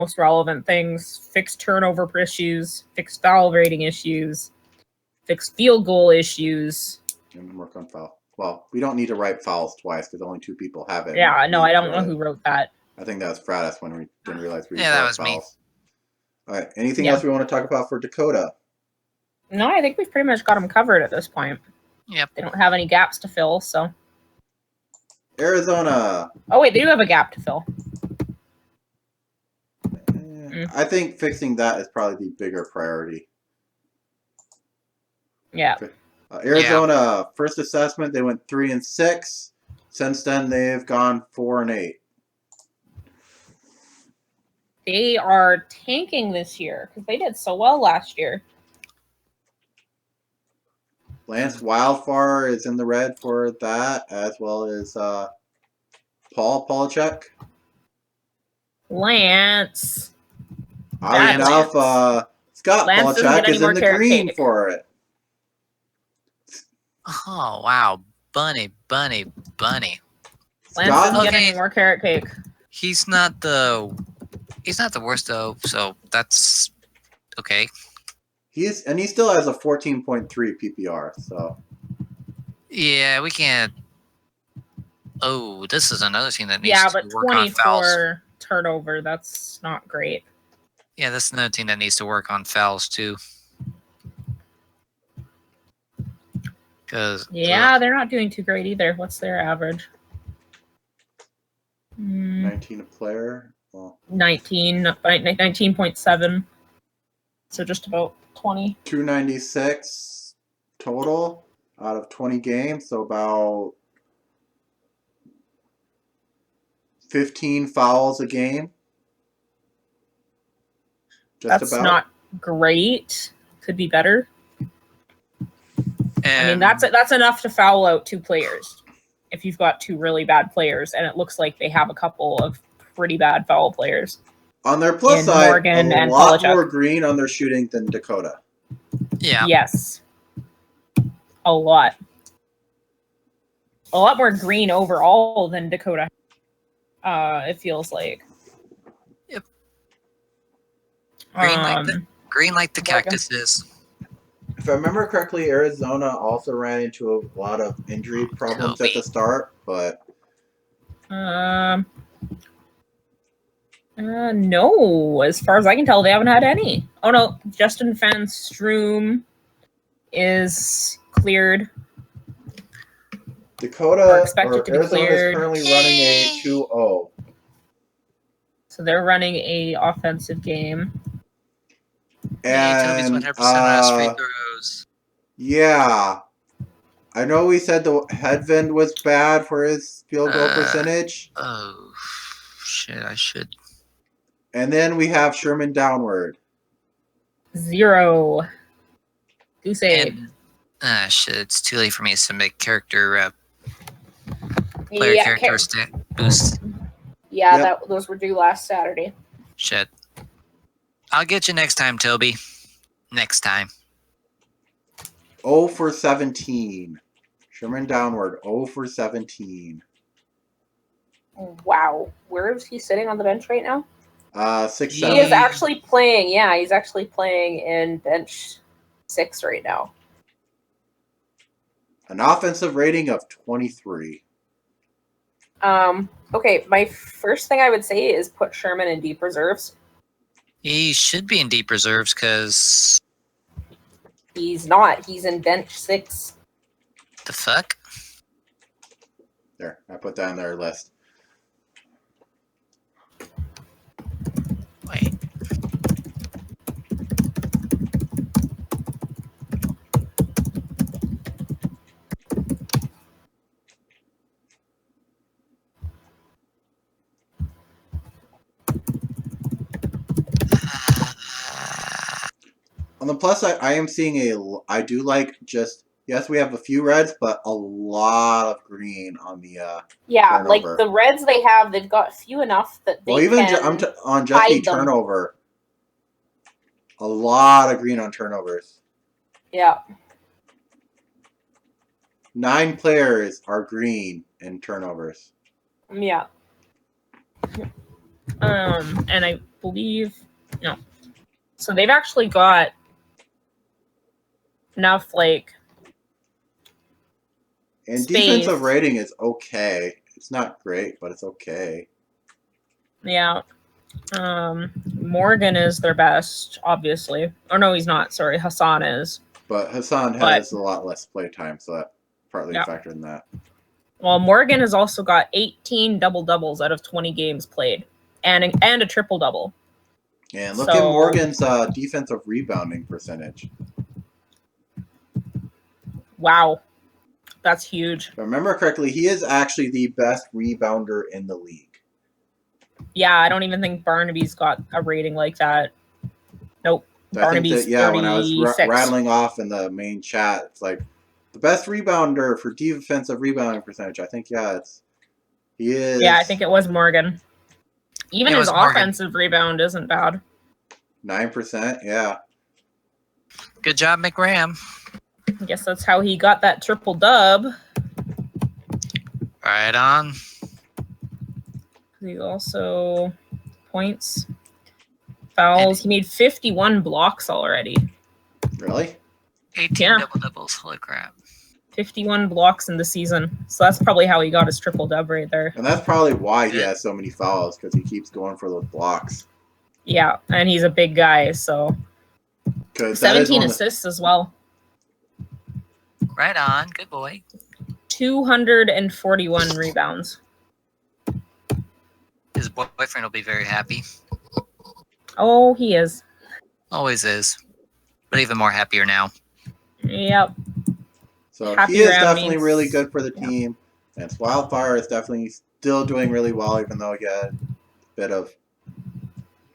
most relevant things: fix turnover issues, fix foul rating issues, fix field goal issues, and work on foul. Well, we don't need to write fouls twice because only 2 people have it. Yeah, no, I don't know who wrote that. I think that was Fratis when we didn't realize we that was fouls. Me. All right. Anything else we want to talk about for Dakota? No, I think we've pretty much got them covered at this point. Yep. They don't have any gaps to fill, so. Arizona. Oh, wait, they do have a gap to fill. I think fixing that is probably the bigger priority. Yeah. Okay. Arizona, first assessment, they went 3-6. Since then, they've gone 4-8. They are tanking this year because they did so well last year. Lance Wildfire is in the red for that, as well as Paul Polachek. Lance. Oddly enough, Scott Polachek is in the green for it. Oh, wow. Bunny. Lance doesn't get any more carrot cake. He's not the worst, though, so that's okay. He still has a 14.3 PPR, so. Yeah, we can't. Oh, this is another team that needs to work on fouls. Yeah, but 24 turnover, that's not great. Yeah, that's another team that needs to work on fouls, too. Yeah, they're not doing too great either. What's their average? 19 a player. Well, 19.7. So just about 20. 296 total out of 20 games. So about 15 fouls a game. That's not great. Could be better. I mean, that's enough to foul out 2 players. If you've got 2 really bad players, and it looks like they have a couple of pretty bad foul players. On their plus side, Morgan a lot more green on their shooting than Dakota. Yeah. Yes. A lot. A lot more green overall than Dakota. It feels like. Yep. Green like the cactus is. If I remember correctly, Arizona also ran into a lot of injury problems at the start, but no. As far as I can tell, they haven't had any. Oh no, Justin Van Stroom is cleared. Arizona is currently running a 2-0. So they're running a offensive game. And Toby's 100% on his free throws. Yeah. I know we said the headwind was bad for his field goal percentage. Oh, shit, I should. And then we have Sherman downward. 0. Goose egg. Shit, it's too late for me to submit character player characteristic boost. Yeah, those were due last Saturday. Shit. I'll get you next time, Toby. Next time. 0 for 17. Sherman downward. 0 for 17. Wow. Where is he sitting on the bench right now? 6, 7. He is actually playing. Yeah, he's actually playing in bench 6 right now. An offensive rating of 23. Okay, my first thing I would say is put Sherman in deep reserves. He should be in deep reserves because... He's not. He's in bench 6. The fuck? There, I put that on their list. Wait. On the plus side, I am seeing I do like just, yes, we have a few reds, but a lot of green on the turnover. Like the reds they have, they've got few enough that they can on just the turnover. A lot of green on turnovers. Yeah. 9 players are green in turnovers. Yeah. And believe. No. So they've actually got enough, like... And space. Defensive rating is okay. It's not great, but it's okay. Yeah. Morgan is their best, obviously. Or no, he's not. Sorry, Hassan is. But Hassan has a lot less play time, so that partly a factor in that. Well, Morgan has also got 18 double-doubles out of 20 games played. And a triple-double. And look at Morgan's defensive rebounding percentage. Wow. That's huge. If I remember correctly, he is actually the best rebounder in the league. Yeah, I don't even think Barnaby's got a rating like that. Nope. Barnaby's 36. When I was rattling off in the main chat, it's like the best rebounder for defensive rebounding percentage. I think, he is. Yeah, I think it was Morgan. Even his offensive rebound isn't bad. 9%, yeah. Good job, McGram. I guess that's how he got that triple dub. Right on. He also points, fouls. He made 51 blocks already. Really? 18 double-doubles. Holy crap. 51 blocks in the season. So that's probably how he got his triple dub right there. And that's probably why he has so many fouls, because he keeps going for those blocks. Yeah, and he's a big guy, so 17 assists as well. Right on. Good boy. 241 rebounds. His boyfriend will be very happy. Oh, he is. Always is. But even more happier now. Yep. So he is definitely really good for the team. And Wildfire is definitely still doing really well, even though he had a bit of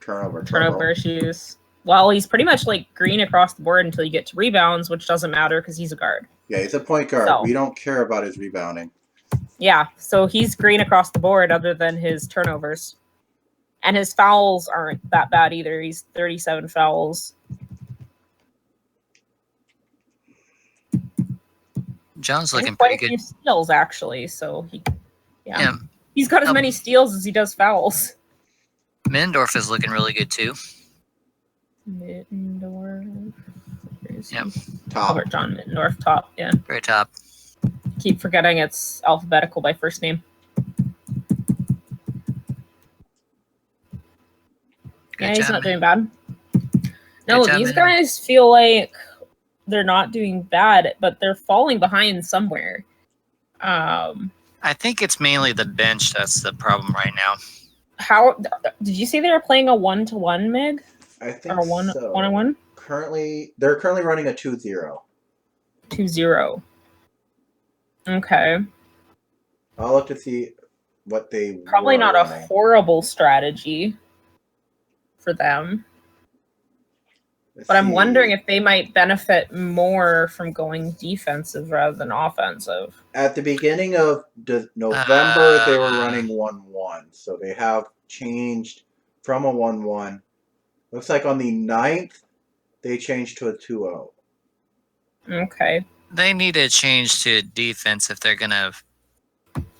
turnover issues. Well, he's pretty much like green across the board until you get to rebounds, which doesn't matter because he's a guard. Yeah, he's a point guard. So, we don't care about his rebounding. Yeah, so he's green across the board other than his turnovers. And his fouls aren't that bad either. He's 37 fouls. John's looking pretty good. Steals, actually, so he's got as many steals as he does fouls. Middendorf is looking really good too. Middendorf. Yep. Top. Albert John Middendorf, top, yeah. Very top. Keep forgetting it's alphabetical by first name. Good he's job, not doing bad. No, these guys feel like they're not doing bad, but they're falling behind somewhere. I think it's mainly the bench that's the problem right now. How did you say they were playing a 1-to-1, Mig? I think or a one-on-one? They're currently running a 2-0. 2-0. Okay. I'll look to see what they probably not running. A horrible strategy for them. But I'm wondering if they might benefit more from going defensive rather than offensive. At the beginning of November, they were running 1-1. So they have changed from a 1-1. Looks like on the 9th, they changed to a 2-0. Okay. They need to change to defense if they're going to...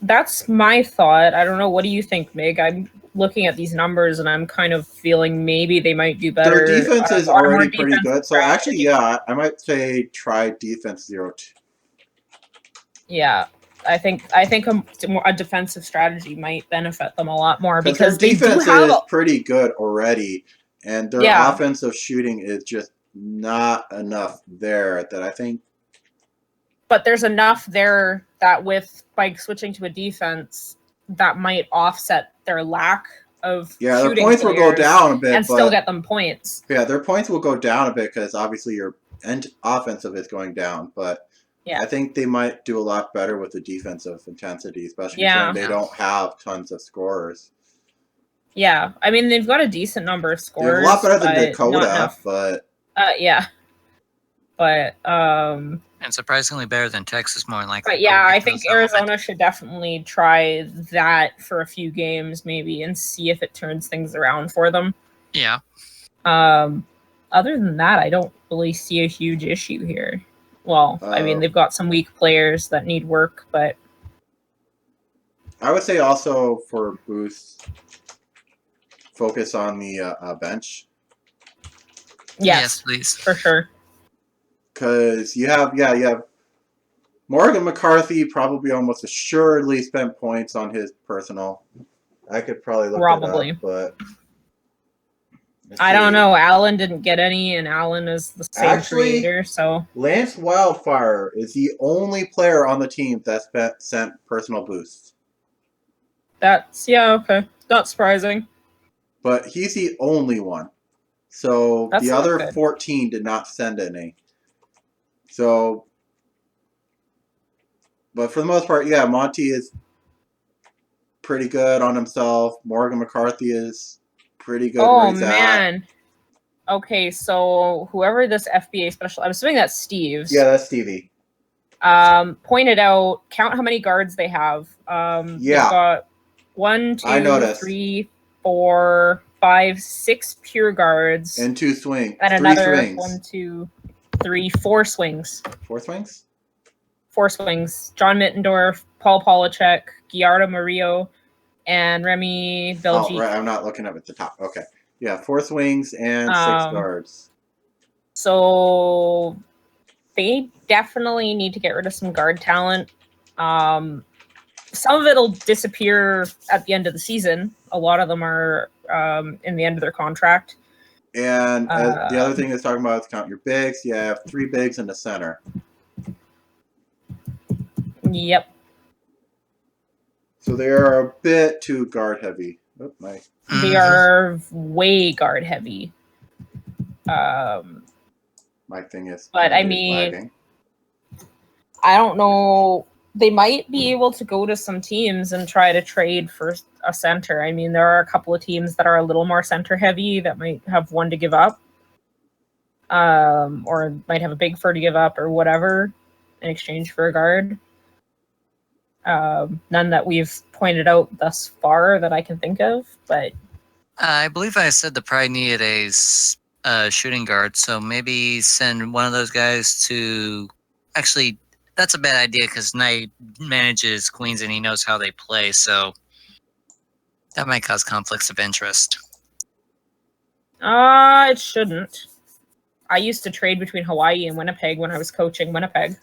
That's my thought. I don't know. What do you think, Mig? I'm looking at these numbers and I'm kind of feeling maybe they might do better. Their defense is already pretty good. So actually, yeah, I might say try defense 0-2. Yeah, I think a defensive strategy might benefit them a lot more because their defense is pretty good already, and their offensive shooting is just not enough there that I think. But there's enough there that by switching to a defense, that might offset their lack of their points will go down a bit and still get them points. Yeah, their points will go down a bit because obviously your offensive is going down, but I think they might do a lot better with the defensive intensity, especially when they don't have tons of scorers. Yeah, I mean they've got a decent number of scorers. They're a lot better than Dakota, but and surprisingly better than Texas, more than likely. But yeah, I think Arizona should definitely try that for a few games, maybe, and see if it turns things around for them. Yeah. Other than that, I don't really see a huge issue here. Well, I mean, they've got some weak players that need work, but I would say also for boosts, focus on the bench? Yes, please. for sure. Because you have Morgan McCarthy probably almost assuredly spent points on his personal. I could probably look Probably. it up, but I don't know. Alan didn't get any, and Alan is the same creator, so Lance Wildfire is the only player on the team that's sent personal boosts. That's okay. Not surprising. But he's the only one. So That's the not other good. 14 did not send any. So, but for the most part, yeah, Monty is pretty good on himself. Morgan McCarthy is pretty good where he's man. at. Okay, so whoever this FBA special, I'm assuming that's Steve's. Yeah, that's Stevie. Pointed out, count how many guards they have. Yeah. They've got 1, 2, 3, 4, 5, 6 pure guards. And 2 swings. And 3 another swings. 1, 2, 3, 4 swings. 4 swings? 4 swings. John Mittendorf, Paul Polachek, Guillermo Murillo, and Remy Belgique. Oh, right. I'm not looking up at the top. Okay. Yeah, 4 swings and 6 guards. So they definitely need to get rid of some guard talent. Some of it'll disappear at the end of the season. A lot of them are in the end of their contract. And the other thing is talking about is count your bigs. You have 3 bigs in the center. Yep. So they are a bit too guard heavy. Oh, They are way guard heavy. My thing is, but I mean, lagging. I don't know. They might be able to go to some teams and try to trade for a center. I mean, there are a couple of teams that are a little more center heavy that might have one to give up, or might have a big fur to give up or whatever in exchange for a guard. None that we've pointed out thus far that I can think of, but I believe I said the Pride needed a shooting guard, so maybe send one of those guys to. Actually, that's a bad idea because Knight manages Queens and he knows how they play, so that might cause conflicts of interest. It shouldn't. I used to trade between Hawaii and Winnipeg when I was coaching Winnipeg.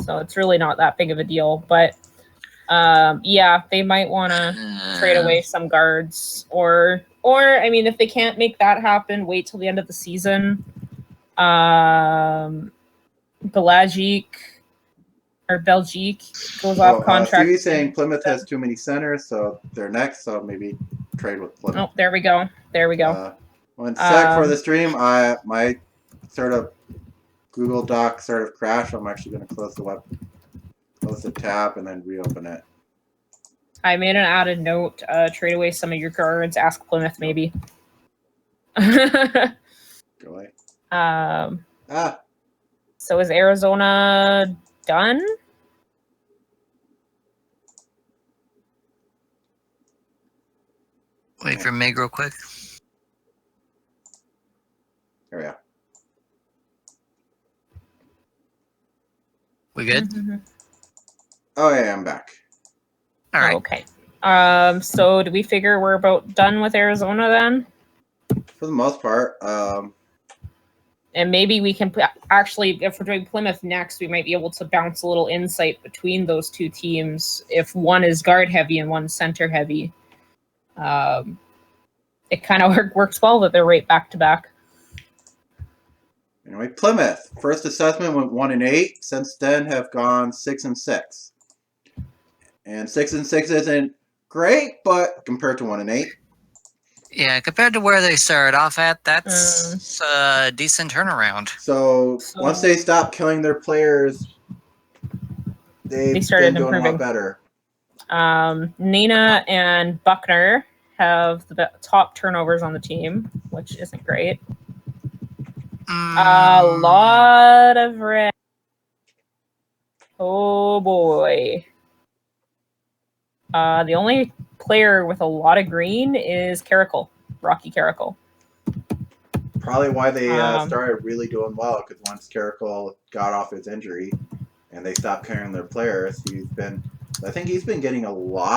So it's really not that big of a deal, but yeah, they might want to trade away some guards, or I mean, if they can't make that happen, wait till the end of the season. Belgique goes off contract. Stevie's saying Plymouth has too many centers, so they're next. So maybe trade with Plymouth. Oh, there we go. One sec for the stream. My sort of Google Doc sort of crashed. I'm actually going to close the tab and then reopen it. I made an added note. Trade away some of your guards. Ask Plymouth maybe. Go away. So is Arizona done? Wait for Meg real quick. There we go. We good? Mm-hmm. Oh yeah, I'm back. All right. Okay. So do we figure we're about done with Arizona then? For the most part. And maybe we can actually, if we're doing Plymouth next, we might be able to bounce a little insight between those two teams. If one is guard heavy and one center heavy, it kind of works well that they're right back to back. Anyway, Plymouth first assessment went 1-8. Since then, have gone 6-6. And 6-6 isn't great, but compared to 1-8. Yeah, compared to where they started off at, that's a decent turnaround. So once they stopped killing their players, they started doing improving a lot better. Nina and Buckner have the top turnovers on the team, which isn't great. A lot of red. Oh boy. The only player with a lot of green is Rocky Carrickle. Probably why they started really doing well, because once Carrickle got off his injury and they stopped carrying their players, he's been I think he's been getting a lot